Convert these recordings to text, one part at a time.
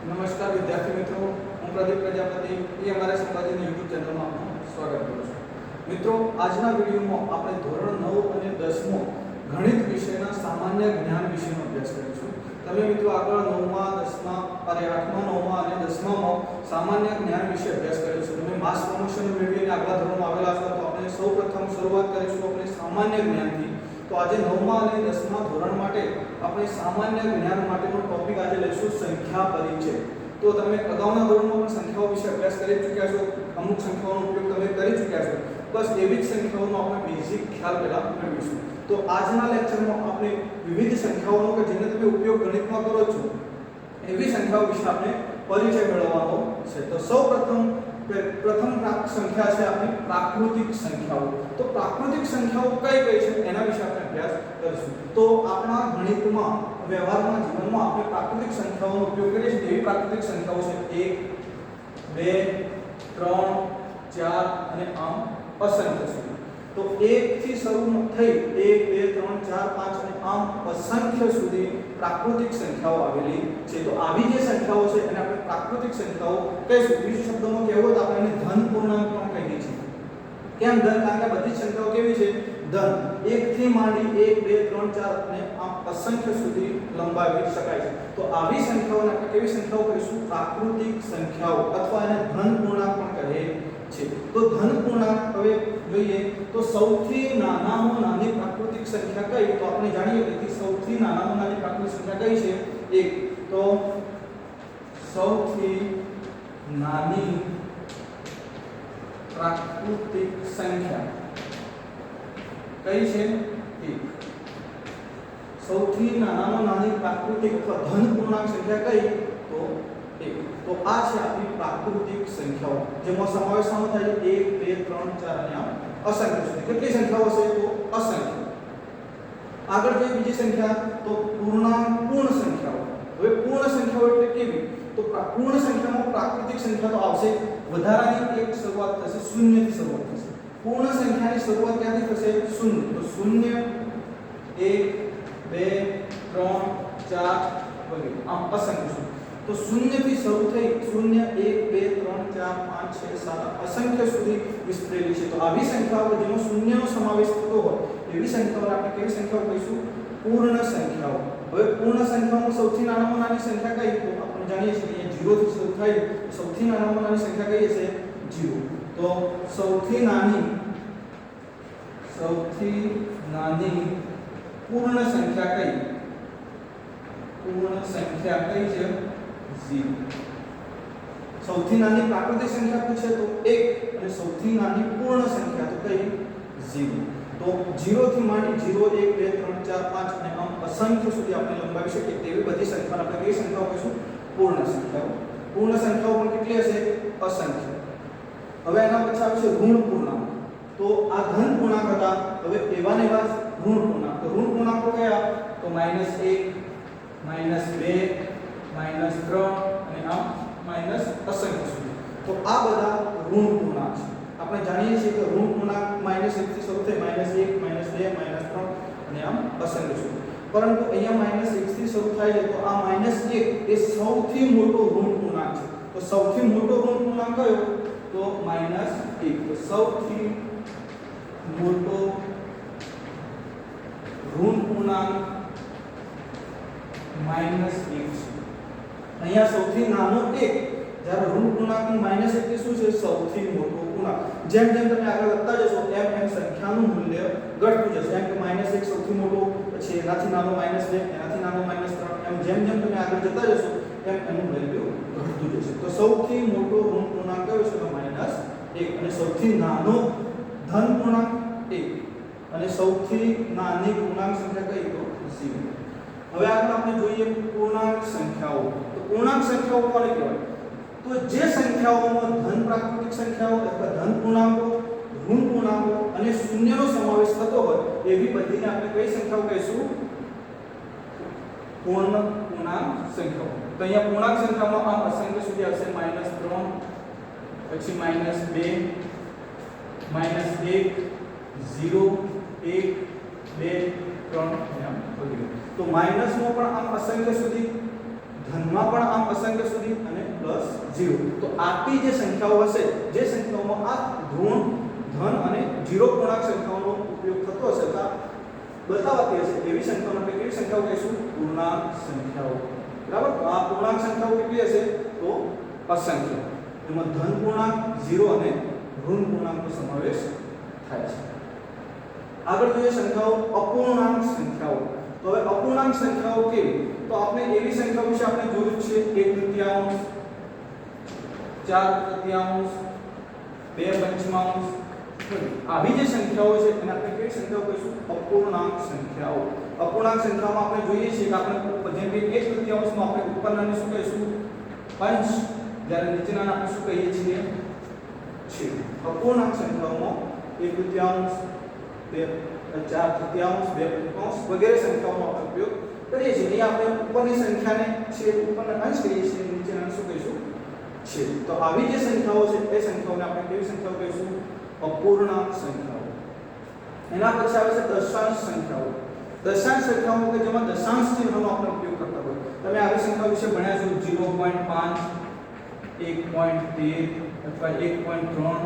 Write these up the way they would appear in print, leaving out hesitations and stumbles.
નમસ્કાર વિદ્યાર્થી મિત્રો, હું પ્રદીપ પ્રજાપતિ એ અમારા સંપાદનની YouTube ચેનલમાં આપનું સ્વાગત કરું છું. મિત્રો, આજના વિડીયોમાં આપણે ધોરણ 9 અને 10મો ગણિત વિષયના સામાન્ય જ્ઞાન વિષયનો અભ્યાસ કરીશું. તમે મિત્રો આગળ 9મા 10મા અને 8મા 9મા અને 10મામાં સામાન્ય જ્ઞાન વિશે અભ્યાસ કર્યો છે. તમે માસ પ્રમોશન મેળવીને આગલા ધોરણમાં આવેલા છો તો આપણે સૌપ્રથમ શરૂઆત કરીશું આપણે સામાન્ય જ્ઞાનથી. તો આજે 9મા અને 10મા ધોરણ માટે આપણે સામાન્ય જ્ઞાન માટેનો ટોપિક આજે લઈશું સંખ્યા પરિચય. તો તમે અગાઉના ધોરણમાં પણ સંખ્યાઓ વિશે અભ્યાસ કરી ચૂક્યા છો, અમુક સંખ્યાઓનો ઉપયોગ તમે કરી ચૂક્યા છો. બસ એવી જ સંખ્યાઓનો આપણે બેઝિક ખ્યાલ પહેલા મેળવીશું. તો આજના લેક્ચરમાં આપણે વિવિધ સંખ્યાઓનો કે જેને તમે ઉપયોગ ગણિતમાં કરો છો એવી સંખ્યાઓ વિશે આપણે પરિચય મેળવવાનો છે. તો સૌપ્રથમ સંખ્યા છે આપણી પ્રાકૃતિક સંખ્યાઓ. તો પ્રાકૃતિક સંખ્યાઓ કઈ કઈ છે એના વિશે આપણે અભ્યાસ કરીશું. તો આપણા ગણિતમાં વ્યવહારમાં જીવનમાં આપણે પ્રાકૃતિક સંખ્યાઓનો ઉપયોગ કરીએ છીએ. એવી પ્રાકૃતિક સંખ્યાઓ છે 1 2 3 4 અને આમ અસંખ્ય સુધી. તો 1 થી શરૂ થઈ 1 2 3 4 5 અને આમ અસંખ્ય સુધી પ્રાકૃતિક સંખ્યાઓ આવેલી છે. તો આવી જે સંખ્યાઓ છે એને આપણે પ્રાકૃતિક સંખ્યાઓ કહીશું. બીજા શબ્દોમાં કહેવું તો આપણે એને ધન પૂર્ણાંક પણ કહીએ છીએ. કેમ ધન? કારણ કે બધી સંખ્યાઓ કેવી છે? ધન. 1 થી માંડી 1 2 3 4 અને આમ અસંખ્ય સુધી લંબાવી શકાય છે. તો આવી સંખ્યાઓને આપણે કેવી સંખ્યાઓ કહીશું? પ્રાકૃતિક સંખ્યાઓ અથવા એને ધન પૂર્ણાંક પણ કહે છે. તો ધન પૂર્ણાંક હવે જોઈએ તો સૌથી નાનામાં નાની પ્રાકૃતિક સંખ્યા કઈ? તો આપણે જાણીએ કે સૌથી નાનામાં નાની પ્રાકૃતિક સંખ્યા કઈ છે? 1. તો સૌથી નાની પ્રાકૃતિક સંખ્યા કઈ છે? 1. સૌથી નાનામાં નાની પ્રાકૃતિક અથવા ધન પૂર્ણાંક સંખ્યા કઈ? તો 1. તો આ છે આપણી પ્રાકૃતિક સંખ્યાઓ જેમાં સમાવેશ થાય છે 1 2 3 4 અને આમ અસંખ્ય સુધી. કેટલી સંખ્યાઓ છે? તો અસંખ્ય. આગળ જે બીજી સંખ્યા તો પૂર્ણ સંખ્યાઓ. હવે પૂર્ણ સંખ્યાઓ એટલે કેવી? તો પૂર્ણ સંખ્યામાં પ્રાકૃતિક સંખ્યા તો આવશે, વધારાની એક શરૂઆત થશે, શૂન્યથી શરૂઆત થશે. પૂર્ણ સંખ્યાની શરૂઆત ક્યાંથી થશે? શૂન્ય. તો 0 1 2 3 4 વગેરે આમ અસંખ્ય સુધી. તો શૂન્યથી શરૂ થઈ 0 1 2 3 4 5 6 7 અસંખ્ય સુધી વિસ્તરેલી છે. તો આવી સંખ્યાઓ જેમાં શૂન્યનો સમાવેશ થતો હોય એવી સંખ્યાઓને આપણે કેવી સંખ્યાઓ કહીશું? પૂર્ણ સંખ્યાઓ. હવે પૂર્ણ સંખ્યાઓમાં સૌથી નાનામાં નાની સંખ્યા કઈ? તો આપણે જાણીએ છીએ કે 0 થી શરૂ થાય સૌથી નાનામાં નાની સંખ્યા કઈ હશે? 0. તો સૌથી નાની પૂર્ણ સંખ્યા કઈ? પૂર્ણ સંખ્યા કઈ છે? 0. સૌથી નાની પ્રાકૃતિક સંખ્યા પૂછે તો 1 અને સૌથી નાની પૂર્ણ સંખ્યા તો કઈ? 0. તો 0 થી માંડી 0 1 2 3 4 5 અને આમ અસંખ્ય સુધી આપણે લંબાવી શકીએ તેવી બધી સંખ્યાઓ આપણે કઈ સંખ્યાઓ કહીશું? પૂર્ણ સંખ્યાઓ. પૂર્ણ સંખ્યાઓ પણ કેટલી હશે? અસંખ્ય. હવે એના પછી આવશે ઋણ પૂર્ણાંક. તો આ ધન પૂર્ણાંક હતા, હવે એવા ને એવા ઋણ પૂર્ણાંક. તો ઋણ પૂર્ણાંકો કયા? તો -1 -2 -3 અને આમ અસંખ્ય સુધી. તો આ બધા ઋણ પૂર્ણાંક છે. આપણે જાણીએ છીએ કે ઋણ પૂર્ણાંક -1 થી શરૂ થાય -1 -2 -3 અને આમ અસંખ્ય સુધી. પરંતુ અહીંયા -1 થી શરૂ થાય છે તો આ -1 એ સૌથી મોટો ઋણ પૂર્ણાંક છે. તો સૌથી મોટો ઋણ પૂર્ણાંક કયો? તો -1. તો સૌથી મોટો ઋણ પૂર્ણાંક -1 છે. અહીંયા સૌથી નાનો 1, જ્યારે ઋણ પૂર્ણાંકનું -1 એટલે શું છે? સૌથી મોટો પૂર્ણાંક. જેમ જેમ તમે આગળ વધતા જશો એમ એમ સંખ્યાનું મૂલ્ય ઘટતું જશે. જેમ કે -1 સૌથી મોટો, પછી એનાથી નાનો -2, એનાથી નાનો -3, એમ જેમ જેમ તમે આગળ જતા જશો એમ એનું વેલ્યુ ઘટતું જશે. તો સૌથી મોટો ઋણ પૂર્ણાંક કયો છે? તો -1. અને સૌથી નાનો ધન પૂર્ણાંક 1 અને સૌથી નાની પૂર્ણાંક સંખ્યા કઈ? તો 0. હવે આગળ આપણે જોઈએ પૂર્ણાંક સંખ્યાઓ. તો પૂર્ણાંક સંખ્યાઓ કોને કહેવાય? તો જે સંખ્યાઓમાં ધન પ્રાકૃતિક સંખ્યાઓ અથવા ધન પૂર્ણાંકો, ઋણ પૂર્ણાંકો અને શૂન્યનો સમાવેશ થતો હોય એવી બધીને આપણે કઈ સંખ્યાઓ કહીશું? પૂર્ણ પૂર્ણાંક સંખ્યાઓ. તો અહીંયા પૂર્ણાંક સંખ્યામાં આમ અસંખ્ય સુધી આવશે -3, પછી -2, -1, 0, 1, 2, 3 અને આમ વગેરે. તો માઈનસમાં પણ આમ અસંખ્ય સુધી ધનમાં પણ આમ અસંખ્ય સુધી અને પ્લસ 0. તો આટલી જે સંખ્યાઓ હશે, જે સંખ્યાઓમાં આ ઋણ, ધન અને 0 પૂર્ણાંક સંખ્યાઓનો ઉપયોગ થતો હશે, તો બતાવતી હશે એવી સંખ્યાઓને આપણે કેવી સંખ્યાઓ કહીશું? પૂર્ણાંક સંખ્યાઓ. બરાબર? તો આ પૂર્ણાંક સંખ્યાઓ કેટલી હશે? તો અસંખ્ય. એમાં ધન પૂર્ણાંક, 0 અને ઋણ પૂર્ણાંકનો સમાવેશ થાય છે. આગળ જોઈએ સંખ્યાઓ અપૂર્ણાંક સંખ્યાઓ. તો હવે અપૂર્ણાંક સંખ્યાઓ કેવી? તો આપણે એવી સંખ્યાઓ વિશે આપણે જોયું છે 1/3, 4/3, 2/5. આવી જે સંખ્યાઓ છે એને આપણે કેવી સંખ્યાઓ કહીશું? અપૂર્ણાંક સંખ્યાઓ. અપૂર્ણાંક સંખ્યામાં આપણે જોઈએ છીએ કે આપણે જેમ કે 1/3 માં આપણે ઉપરનાને શું કહીશું? અંશ, જ્યારે નીચેનાને આપણે શું કહીએ છીએ? છેદ. અપૂર્ણાંક સંખ્યાઓમાં 1/3, 4/3, 2/5 વગેરે સંખ્યાઓનો આપણે ઉપયોગ કરીએ છીએ. અહીં આપણે ઉપરની સંખ્યાને છેદ, ઉપરના અંશ કહીએ છીએ, નીચેનાને શું કહીશું? છેદ. તો આવી જે સંખ્યાઓ છે એ સંખ્યાઓને આપણે કેવી સંખ્યાઓ કહીશું? અપૂર્ણાંક સંખ્યાઓ. એના પછી આવે છે દશાંશ સંખ્યાઓ. દશાંશ સંખ્યાઓ કે જેમાં દશાંશ ચિહ્નનો આપણે ઉપયોગ કરતા હોય. તમે આવી સંખ્યાઓ વિશે ભણ્યા છો 0.5, 1.13 અથવા 1.3,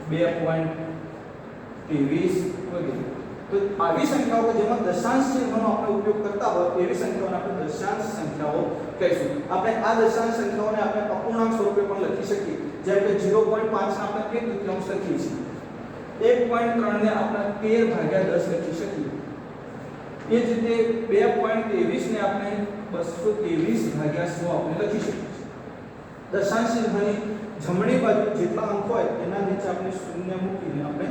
2.23 વગેરે. તો આવી સંખ્યાઓ કે જેમાં દશાંશ ચિહ્નનો આપણે ઉપયોગ કરતા હોય એવી સંખ્યાઓને આપણે દશાંશ સંખ્યાઓ કહીશું. આપણે આ દશાંશ સંખ્યાઓને આપણે અપૂર્ણાંક સ્વરૂપે પણ લખી શકીએ. જેમ કે 0.5 ને આપણે 1/3 લખીએ છીએ. 1.3 ને આપણે 13/10 લખી શકીએ. એ જ રીતે 2.23 ને આપણે 223/100 આપણે લખી શકીએ. દશાંશ ચિહ્નની જમણી બાજુ જેટલા અંક હોય એના નીચે આપણે શૂન્ય મૂકીને આપણે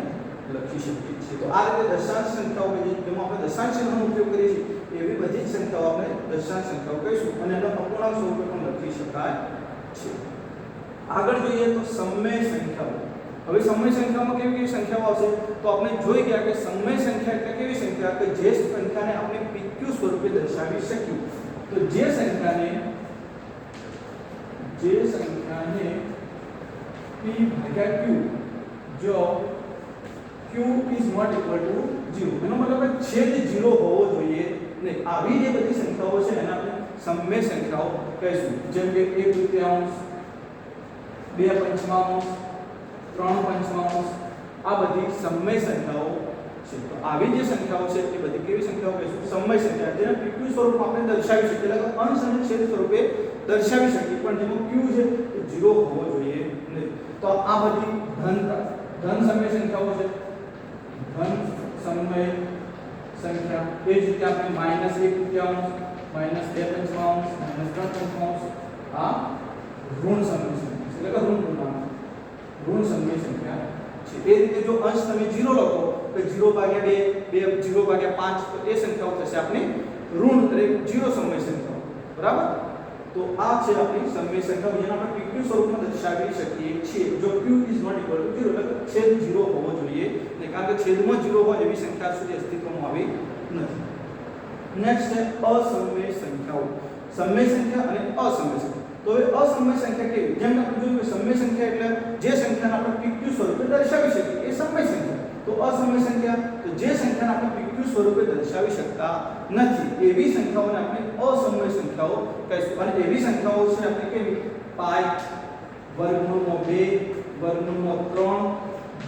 લખી શકીએ છીએ. તો આ રીતે દશાંશ સંખ્યાઓ જેમાં આપણે દશાંશ ચિહ્નનો ઉપયોગ કરીએ છીએ એવી બધી જ સંખ્યાઓ આપણે દશાંશ સંખ્યાઓ કહીશું અને એનો અપૂર્ણાંક સ્વરૂપે પણ લખી શકાય છે. આગળ જોઈએ તો સમય સંખ્યાઓ. હવે સમય સંખ્યામાં કેવી કેવી સંખ્યાઓ આવશે? તો આપણે જોઈ ગયા કે સમય સંખ્યા એટલે કેવી સંખ્યા કે જે સંખ્યાને આપણે PQ સ્વરૂપે દર્શાવી શકીએ. તો જે સંખ્યાને P ભાગ્યા Q, જો Q is not equal to 0, એનો મતલબ છેદ 0 હોવો જોઈએ નહીં. આવી જે બધી સંખ્યાઓ છે એને આપણે સમય સંખ્યાઓ કહીશું. જેમ કે 1/3, 2/5, 3/5 આ બધી સમય સંખ્યાઓ છે. તો આવી જે સંખ્યાઓ છે એ બધી કેવી સંખ્યાઓ કહીશું? સમય સંખ્યા. જેને PQ સ્વરૂપમાં આપણે દર્શાવી શકીએ, એટલે કે અંશ અને છેદ સ્વરૂપે દર્શાવી શકીએ, પણ જેમાં Q છે એ 0 હોવો જોઈએ નહીં. તો આ બધી ધન સમય સંખ્યાઓ છે. ધન સમય સંખ્યા. એ જ રીતે આપણે -1/3, -2/5, -3/5 આ ઋણ સમય સંખ્યા એટલે કે ઋણ પૂર્ણાંક, ઋણ સમય સંખ્યા છે. એ રીતે જો અંશ તમે 0 લખો તો 0/2, 0/5 તો એ સંખ્યાઓ થશે આપણી ઋણ એટલે 0 સમય સંખ્યાઓ. બરાબર? તો આ છે આપણી સમય સંખ્યાઓ જેને આપણે PQ સ્વરૂપમાં દર્શાવી શકીએ છીએ. જો Q is not equal to 0 એટલે છેદ 0 હોવો જોઈએ ને, કારણ કે છેદમાં 0 હોય એવી સંખ્યા સુધી અસ્તિત્વમાં આવી નથી. નેક્સ્ટ છે અસમય સંખ્યાઓ. સમય સંખ્યા અને અસમય સંખ્યા. તો હવે અસમય સંખ્યા કેવી? જેમ આપણે જોયું કે સમય સંખ્યા એટલે જે સંખ્યાને આપણે PQ સ્વરૂપે દર્શાવી શકીએ એ સમય સંખ્યા. તો અસમય સંખ્યા તો જે સંખ્યાને આપણે PQ સ્વરૂપે દર્શાવી શકતા નથી એવી સંખ્યાઓને આપણે અસમય સંખ્યાઓ કહીશું. અને એવી સંખ્યાઓ છે આપણે કેવી? પાઈ, વર્ગમૂળમાં 2, વર્ગમૂળમાં 3,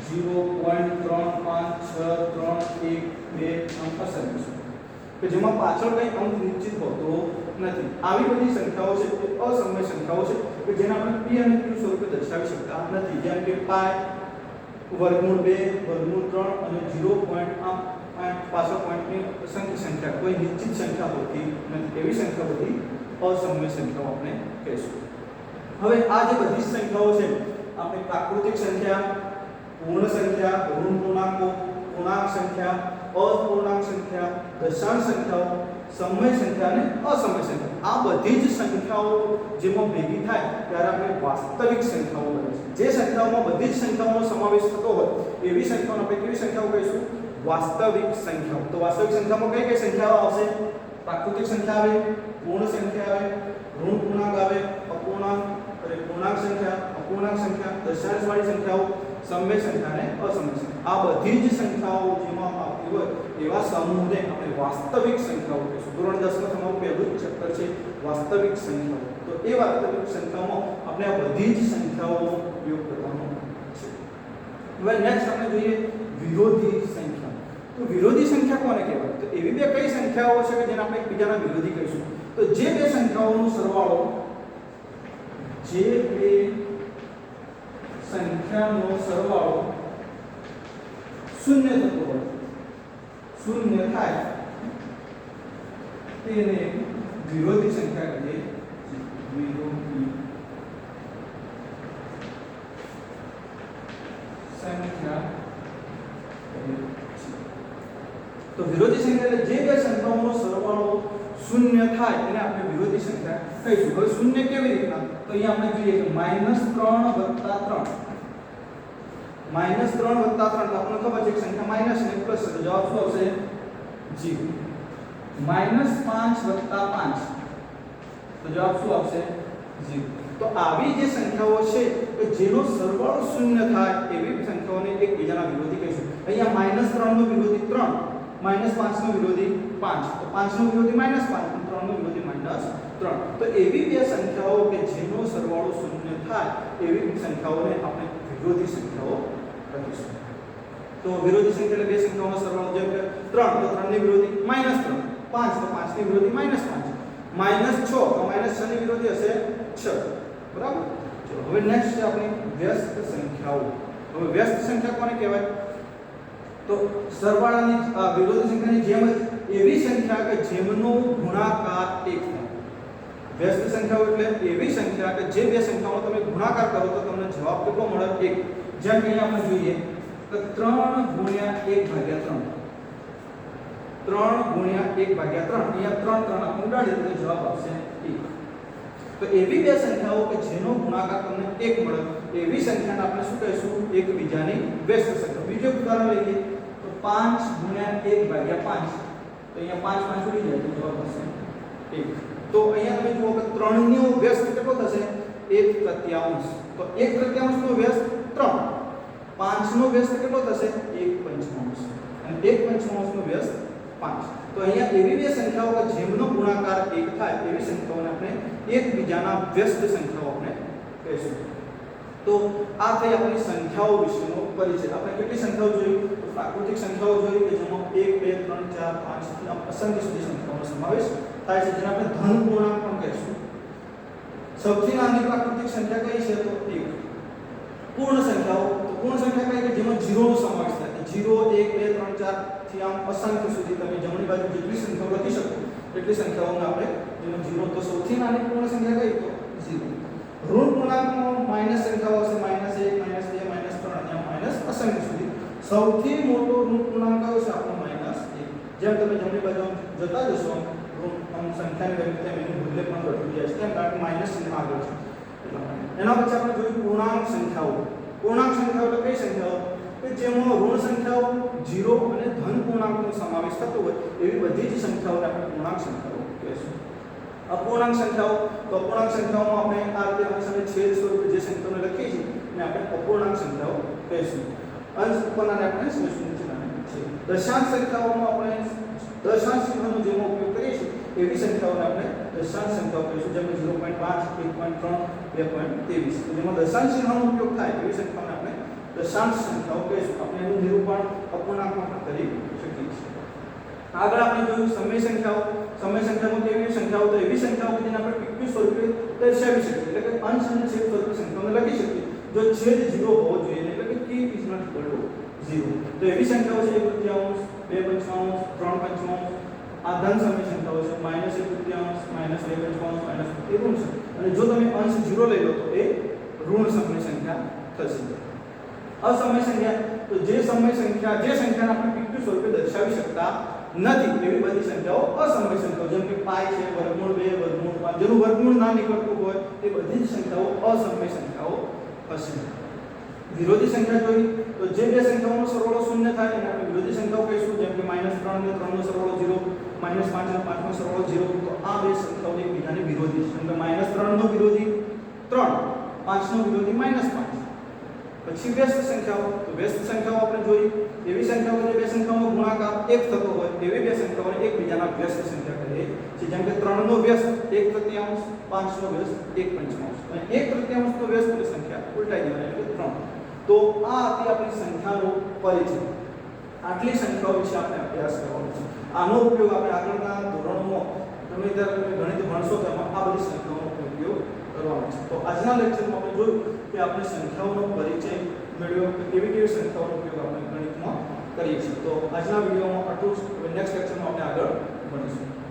0.356, 3, 1, 2 અંક અસમય છે કે જેમાં પાછળ કઈ અંક નિશ્ચિત હોતો નથી. આવી બધી સંખ્યાઓ છે એ અસમય સંખ્યાઓ છે કે જેને આપણે P અને Q સ્વરૂપે દર્શાવી શકતા નથી. જેમ કે પાઈ, વર્ગમૂળ 2, વર્ગમૂળ 3 અને 0.5 પાછળ પોઈન્ટની અસંખ્ય સંખ્યા, કોઈ નિશ્ચિત સંખ્યા હોતી નથી. એવી સંખ્યા બધી અસમય સંખ્યાઓ આપણે કહીશું. હવે આ જે બધી સંખ્યાઓ છે આપણે પ્રાકૃતિક સંખ્યા, પૂર્ણ સંખ્યા, ઋણ પૂર્ણાંકો, પૂર્ણાંક સંખ્યા, અપૂર્ણાંક સંખ્યા, દશાંશ સંખ્યાઓ, સમય સંખ્યા અને અસમય સંખ્યા, આ બધી જ સંખ્યાઓ જેમાં ભેગી થાય ત્યારે આપણે વાસ્તવિક સંખ્યાઓ બને છે. જે સંખ્યાઓમાં બધી જ સંખ્યાઓનો સમાવેશ થતો હોય એવી સંખ્યાઓને આપણે કેવી સંખ્યાઓ કહીશું? વાસ્તવિક સંખ્યાઓ. તો વાસ્તવિક સંખ્યામાં કઈ કઈ સંખ્યાઓ આવશે? પ્રાકૃતિક સંખ્યા આવે, પૂર્ણ સંખ્યા આવે, ઋણ પૂર્ણાંક આવે, અપૂર્ણાંક અને પૂર્ણાંક સંખ્યા, અપૂર્ણાંક સંખ્યા, દશાંશ વાળી સંખ્યાઓ, સમય સંખ્યા અને અસમય સંખ્યા આ બધી જ સંખ્યાઓ જેમાં આવતી હોય એવા સમૂહને આપણે વાસ્તવિક સંખ્યાઓ કહીશું. ધોરણ 10 માં તમારું પહેલું ચેપ્ટર છે વાસ્તવિક સંખ્યાઓ. તો એ વાસ્તવિક સંખ્યાઓમાં આપણે આ બધી જ સંખ્યાઓનો ઉપયોગ કરવાનો છે. હવે નેક્સ્ટ આપણે જોઈએ વિરોધી સંખ્યા. તો વિરોધી સંખ્યા કોને કહેવાય? તો એવી બે કઈ સંખ્યાઓ છે કે જેને આપણે એકબીજાના વિરોધી કહીશું? તો જે બે સંખ્યાઓનો સરવાળો શૂન્ય થતો હોય, શૂન્ય થાય તેને વિરોધી સંખ્યા કહીએ છીએ. વિરોધી સંખ્યા કહીએ છીએ. તો વિરોધી સંખ્યા એટલે જે બે સંખ્યાઓનો સરવાળો શૂન્ય થાય એને આપણે વિરોધી સંખ્યા કહીશું. હવે શૂન્ય કેવી રીતના? તો અહીંયા આપણે જોઈએ કે -3 + 3 -3 + 3 તો આપણને ખબર છે કે સંખ્યા માઈનસ ને પ્લસ છે તો જવાબ શું આવશે? 0. -5 + 5 તો જવાબ શું આવશે? 0. તો આવી જે સંખ્યાઓ છે કે જેનો સરવાળો શૂન્ય થાય એવી સંખ્યાઓને એકબીજાના વિરોધી કહીશું. અહીંયા -3 નો વિરોધી 3, -5 નો વિરોધી 5. તો 5 નો વિરોધી -5 અને 3 નો વિરોધી -3. તો એવી બે સંખ્યાઓ કે જેનો સરવાળો શૂન્ય થાય એવી સંખ્યાઓને આપણે વિરોધી સંખ્યાઓ કહીશું. તો વિરોધી સંખ્યા એટલે બે સંખ્યાઓનો સરવાળો જેમ કે 3 તો 3 ની વિરોધી -3, 5 તો 5 ની વિરોધી -5, -6 તો -6 ની વિરોધી હશે 6. બરાબર? ચલો હવે નેક્સ્ટ છે આપણી વ્યસ્ત સંખ્યાઓ. હવે વ્યસ્ત સંખ્યા કોને કહેવાય? તો સરવાળાની વિરોધી સંખ્યાની જેમ જ એવી સંખ્યા કે જેમનો ગુણાકાર 1 થાય. વ્યસ્ત સંખ્યાઓ એટલે એવી સંખ્યા કે જે બે સંખ્યાઓનો તમે ગુણાકાર કરો તો તમને જવાબ કેટલો મળે? 1. જેમ કે અહીંયા આપણે જોઈએ કે 3 × 1/3 અહીંયા 3 આપણે ઉડાડીએ તો જવાબ આવશે 1. તો એવી બે સંખ્યાઓ કે જેનો ગુણાકાર તમને 1 મળે એવી સંખ્યાને આપણે શું કહીશું? એકબીજાની વ્યસ્ત સંખ્યા. બીજું ઉદાહરણ લઈએ તો 5 × 1/5 તો અહીંયા 5 5 ઉડી જાય તો જવાબ આવશે 1. તો અહીંયા તમે જુઓ કે 3 નો વ્યસ્ત કેટલો થશે? 1/3. તો 1/3 નો વ્યસ્ત 3. 5 નો વ્યસ્ત કેટલો થશે? 1/5 અને 1/5 નો વ્યસ્ત 5. તો અહીંયા એવી બે સંખ્યાઓ કે જેમનો ગુણાકાર 1 થાય એવી સંખ્યાઓને આપણે એકબીજાના વ્યસ્ત સંખ્યાઓ આપણે કહીશું. તો આ થઈ આપણી સંખ્યાઓ વિશેનો પરિચય. આપણે કેટલી સંખ્યાઓ જોઈ? તો પ્રાકૃતિક સંખ્યાઓ જોઈ કે જેમાં 1 2 3 4 5 થી અસંખ્ય સુધી સંખ્યાઓનો સમાવેશ થાય છે જેને આપણે ધન પૂર્ણાંક પણ કહીશું. સૌથી નાની પ્રાકૃતિક સંખ્યા કઈ છે? તો 1. પૂર્ણ સંખ્યાઓ તો પૂર્ણ સંખ્યા કઈ કે જેમાં 0 નો સમાવેશ થાય. 0 1 2 3 4 થી અસંખ્ય સુધી તમે જમણી બાજુ જેટલી સંખ્યાઓ લખી શકો એટલી સંખ્યાઓને આપણે જેમાં 0 તો સૌથી નાની પૂર્ણ સંખ્યા કઈ? તો 0. ઋણ પૂર્ણાંકમાં માઈનસ સંખ્યાઓ હશે -1 -2 -3 અને માઈનસ અસંખ્ય સુધી. સૌથી મોટો ઋણ પૂર્ણાંક કયો છે? આપણો -1. જેમ તમે જમણી બાજુ જતા જશો સંખ્યાની વેલ્યુ તેમ એનું મૂલ્ય પણ ઘટતું જાય છે. કેમ? કારણ કે માઈનસ ચિહ્ન આગળ છે. એના પછી આપણે જોયું પૂર્ણાંક સંખ્યાઓ. પૂર્ણાંક સંખ્યાઓ એટલે કઈ સંખ્યાઓ કે જેમાં ઋણ સંખ્યાઓ 0 અને ધન પૂર્ણાંકનો સમાવેશ થતો હોય એવી બધી જ સંખ્યાઓને આપણે પૂર્ણાંક સંખ્યાઓ કહીશું. અપૂર્ણાંક સંખ્યાઓ તો અપૂર્ણાંક સંખ્યાઓમાં આપણે આ રીતે હંમેશા છેદ સ્વરૂપે જે સંખ્યાઓને લખીએ છીએ એને આપણે અપૂર્ણાંક સંખ્યાઓ કહીશું. અંશ ઉપરનાને આપણે નીચેનાને છે. દશાંશ સંખ્યાઓમાં આપણે દશાંશ ચિહ્નનો જેનો ઉપયોગ કરીએ છીએ એવી સંખ્યાઓને આપણે દશાંશ સંખ્યાઓ કહીશું. જેમ કે 0.5 1.3 2.23 તો જેમાં દશાંશ ચિહ્નનો ઉપયોગ થાય એવી સંખ્યાઓને આપણે દશાંશ સંખ્યાઓ કહીશું. આપણે એનું નિરૂપણ અપૂર્ણાંકમાં પણ કરી શકીએ છીએ. આગળ આપણે જોયું સમય સંખ્યાઓ. સમય સંખ્યામાં કેવી સંખ્યાઓ? તો એવી સંખ્યાઓ કે જેને આપણે પીક્યુ સ્વરૂપે દર્શાવી શકીએ એટલે કે અંશ અને છેદ સ્વરૂપે સંખ્યાઓને લખી શકીએ. જો છેદ 0 હોવો જોઈએ એટલે કે key is not equal to 0. તો એવી સંખ્યાઓ છે 1/3 2/5 3/5 આ ધન સમય સંખ્યાઓ છે -1/3 -2/5 એ ઋણ છે. અને જો તમે અંશ 0 લઈ લો તો એ ઋણ સમય સંખ્યા થશે. અસમય સંખ્યા તો જે સમય સંખ્યા જે સંખ્યાને આપણે પીક્યુ સ્વરૂપે દર્શાવી શકતા નથી એવી બધી સંખ્યાઓ અસમય સંખ્યાઓ જેમ કે પાઈ છે √2 √5 જેનું વર્ગમૂળ ના નીકળતું હોય તે બધી જ સંખ્યાઓ અસમય સંખ્યાઓ હશે. વિરોધી સંખ્યા જોઈ તો જે બે સંખ્યાઓનો સરવાળો શૂન્ય થાય એને આપણે વિરોધી સંખ્યાઓ કહીશું. જેમ કે -3 અને 3 નો સરવાળો 0 -5 અને 5 નો સરવાળો 0. તો આ બે સંખ્યાઓ એકબીજાની વિરોધી છે. જેમ કે -3 નો વિરોધી 3 5 નો વિરોધી -5 પછી વ્યસ્ત સંખ્યાઓ, તો વ્યસ્ત સંખ્યાઓ આપણે જોઈ એવી સંખ્યાઓ જે બે સંખ્યાઓનો ગુણાકાર 1 થતો હોય એવી બે સંખ્યાઓને એકબીજાના વ્યસ્ત સંખ્યા કહીએ છીએ. જેમ કે 3 નો વ્યસ્ત 1/3, 5 નો વ્યસ્ત 1/5 અને 1/3 નો વ્યસ્ત ની સંખ્યા ઉલટાઈ દેવાની એટલે કે 3. તો આ હતી આપણી સંખ્યાનો પરિચય. આટલી સંખ્યાઓ વિશે આપણે અભ્યાસ કરવાનો છે. આનો ઉપયોગ આપણે આગળના ધોરણોમાં તમે જ્યારે ગણિત ભણશો તેમાં આ બધી સંખ્યાઓનો ઉપયોગ કરવાનો છે. તો આજના લેક્ચરમાં આપણે જોયું કે આપણે સંખ્યાઓનો પરિચય મેળવ્યો કે કેવી કેવી સંખ્યાઓનો ઉપયોગ આપણે ગણિતમાં કરીએ છીએ. તો આજના વિડીયોમાં આટલું જ. નેક્સ્ટ લેક્ચરમાં આપણે આગળ ભણીશું.